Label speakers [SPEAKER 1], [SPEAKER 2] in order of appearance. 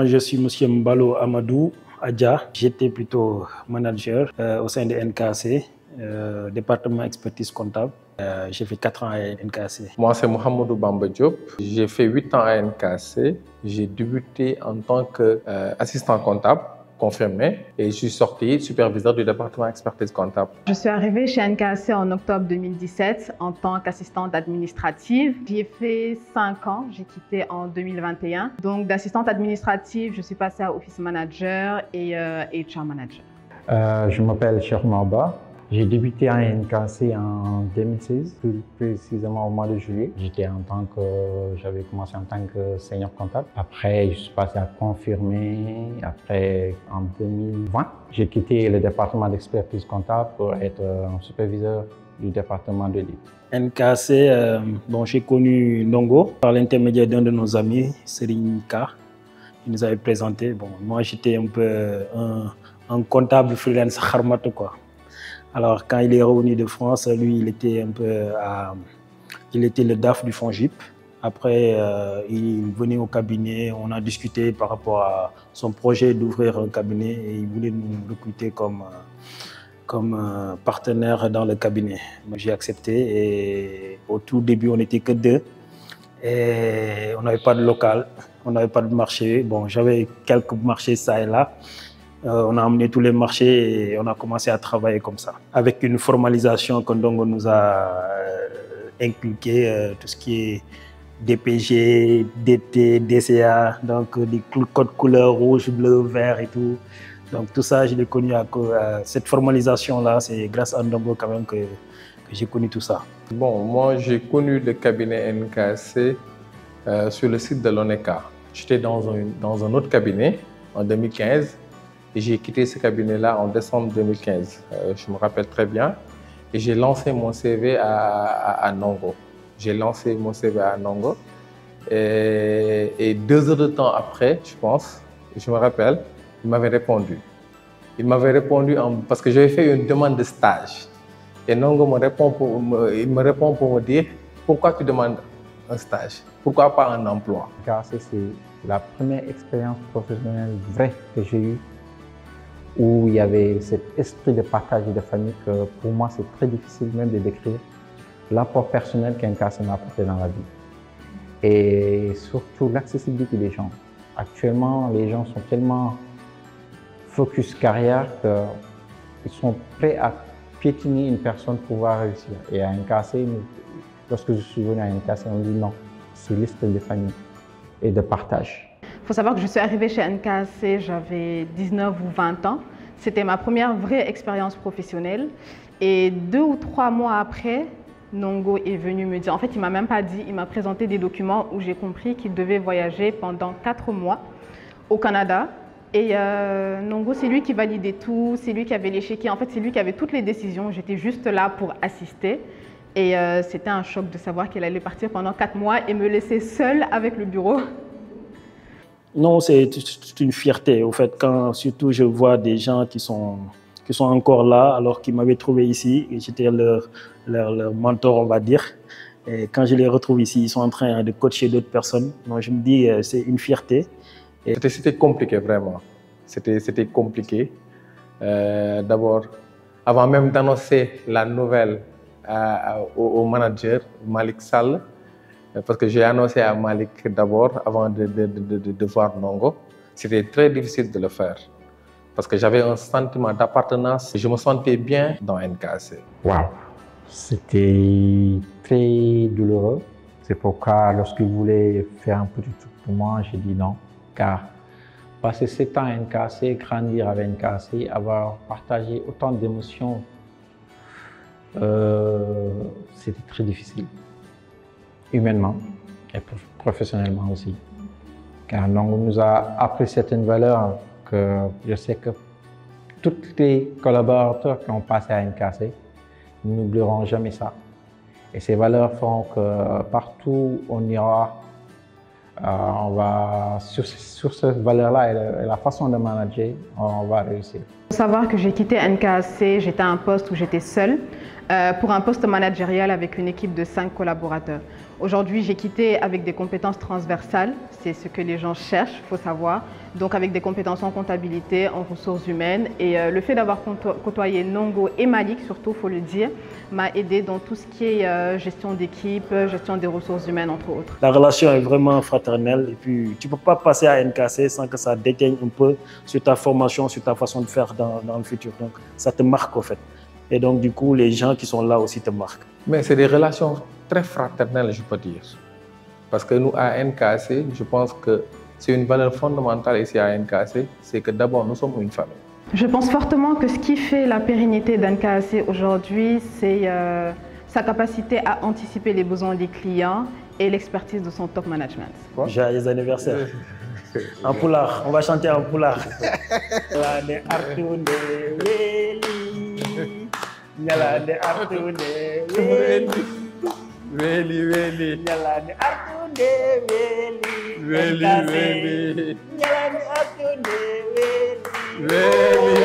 [SPEAKER 1] Moi, je suis Monsieur Mbalo Amadou Adja. J'étais plutôt manager au sein de NKC, département expertise comptable. J'ai fait 4 ans à NKC.
[SPEAKER 2] Moi, c'est Mohamedou Bamba Diop. J'ai fait 8 ans à NKC. J'ai débuté en tant qu'assistant comptable confirmé et je suis sorti superviseur du département expertise comptable.
[SPEAKER 3] Je suis arrivée chez NKC en octobre 2017 en tant qu'assistante administrative. J'y ai fait 5 ans, j'ai quitté en 2021. Donc d'assistante administrative, je suis passée à office manager et HR manager.
[SPEAKER 4] Je m'appelle Cheikh Marba. J'ai débuté à NKC en 2016, plus précisément au mois de juillet. J'avais commencé en tant que senior comptable. Après, je suis passé à confirmé. Après, en 2020, j'ai quitté le département d'expertise comptable pour être un superviseur du département d'audit.
[SPEAKER 1] NKC, j'ai connu Ndongo par l'intermédiaire d'un de nos amis, Serigne Ka, qui nous avait présenté. Moi, j'étais un peu un comptable freelance harmato, quoi. Alors, quand il est revenu de France, lui, il était il était le DAF du FONGIP. Après, il venait au cabinet, on a discuté par rapport à son projet d'ouvrir un cabinet et il voulait nous recruter comme partenaire dans le cabinet. J'ai accepté et au tout début, on n'était que 2 et on n'avait pas de local, on n'avait pas de marché. J'avais quelques marchés ça et là. On a amené tous les marchés et on a commencé à travailler comme ça. Avec une formalisation que Ndongo nous a inculqué, tout ce qui est DPG, DT, DCA, donc des codes couleurs rouge, bleu, vert et tout. Donc tout ça, je l'ai connu cette formalisation-là, c'est grâce à Ndongo quand même que j'ai connu tout ça.
[SPEAKER 2] Moi j'ai connu le cabinet NKC sur le site de l'ONECA. J'étais dans un autre cabinet en 2015. Et j'ai quitté ce cabinet-là en décembre 2015, je me rappelle très bien. Et j'ai lancé mon CV à Ndongo. J'ai lancé mon CV à Ndongo. Et 2 heures de temps après, je pense, je me rappelle, il m'avait répondu. Il m'avait répondu parce que j'avais fait une demande de stage. Et Ndongo me répond pour me dire « Pourquoi tu demandes un stage? Pourquoi pas un emploi ?»
[SPEAKER 4] Car c'est la première expérience professionnelle vraie que j'ai eue, où il y avait cet esprit de partage et de famille que pour moi c'est très difficile même de décrire l'apport personnel qu'NKC m'a apporté dans la vie. Et surtout l'accessibilité des gens. Actuellement, les gens sont tellement focus carrière qu'ils sont prêts à piétiner une personne pour pouvoir réussir. Et à NKC, lorsque je suis venu à NKC, on me dit non, c'est l'esprit de famille et de partage.
[SPEAKER 3] Il faut savoir que je suis arrivée chez NKC, j'avais 19 ou 20 ans. C'était ma première vraie expérience professionnelle. Et 2 ou 3 mois après, Ndongo est venu me dire, en fait, il ne m'a même pas dit, il m'a présenté des documents où j'ai compris qu'il devait voyager pendant 4 mois au Canada. Et Ndongo, c'est lui qui validait tout, c'est lui qui avait les chéquiers. En fait, c'est lui qui avait toutes les décisions. J'étais juste là pour assister. Et c'était un choc de savoir qu'il allait partir pendant 4 mois et me laisser seule avec le bureau.
[SPEAKER 1] Non, c'est une fierté. Au fait, quand surtout je vois des gens qui sont encore là, alors qu'ils m'avaient trouvé ici, et j'étais leur mentor, on va dire. Et quand je les retrouve ici, ils sont en train de coacher d'autres personnes. Donc je me dis, c'est une fierté.
[SPEAKER 2] C'était compliqué, vraiment. C'était compliqué. D'abord, avant même d'annoncer la nouvelle au manager, Malik Sall, parce que j'ai annoncé à Malik d'abord, avant de voir Ndongo. C'était très difficile de le faire, parce que j'avais un sentiment d'appartenance. Je me sentais bien dans NKC.
[SPEAKER 4] Waouh, c'était très douloureux. C'est pourquoi, lorsqu'il voulait faire un petit truc pour moi, j'ai dit non. Car passer 7 ans à NKC, grandir avec NKC, avoir partagé autant d'émotions, c'était très difficile. Humainement et professionnellement aussi. Car Ndongo nous a appris certaines valeurs que je sais que tous les collaborateurs qui ont passé à NKC n'oublieront jamais ça. Et ces valeurs font que partout où on ira, on va, sur cette valeur-là et la façon de manager, on va réussir.
[SPEAKER 3] Il faut savoir que j'ai quitté NKC, j'étais à un poste où j'étais seule. pour un poste managérial avec une équipe de 5 collaborateurs. Aujourd'hui, j'ai quitté avec des compétences transversales, c'est ce que les gens cherchent, il faut savoir. Donc avec des compétences en comptabilité, en ressources humaines. Et le fait d'avoir côtoyé Nongo et Malik, surtout, il faut le dire, m'a aidé dans tout ce qui est gestion d'équipe, gestion des ressources humaines, entre autres.
[SPEAKER 1] La relation est vraiment fraternelle et puis tu ne peux pas passer à NKC sans que ça déteigne un peu sur ta formation, sur ta façon de faire dans le futur. Donc ça te marque en fait. Et donc du coup, les gens qui sont là aussi te marquent.
[SPEAKER 2] Mais c'est des relations très fraternelles, je peux dire. Parce que nous, à NKC, je pense que c'est une valeur fondamentale ici à NKC, c'est que d'abord, nous sommes une famille.
[SPEAKER 3] Je pense fortement que ce qui fait la pérennité d'NKC aujourd'hui, c'est sa capacité à anticiper les besoins des clients et l'expertise de son top management.
[SPEAKER 1] Joyeux anniversaire. En poulard, on va chanter en poulard. Nyalande artunde
[SPEAKER 2] Weli weli
[SPEAKER 1] Nyalande artunde
[SPEAKER 2] weli weli
[SPEAKER 1] Nyalande artunde
[SPEAKER 2] weli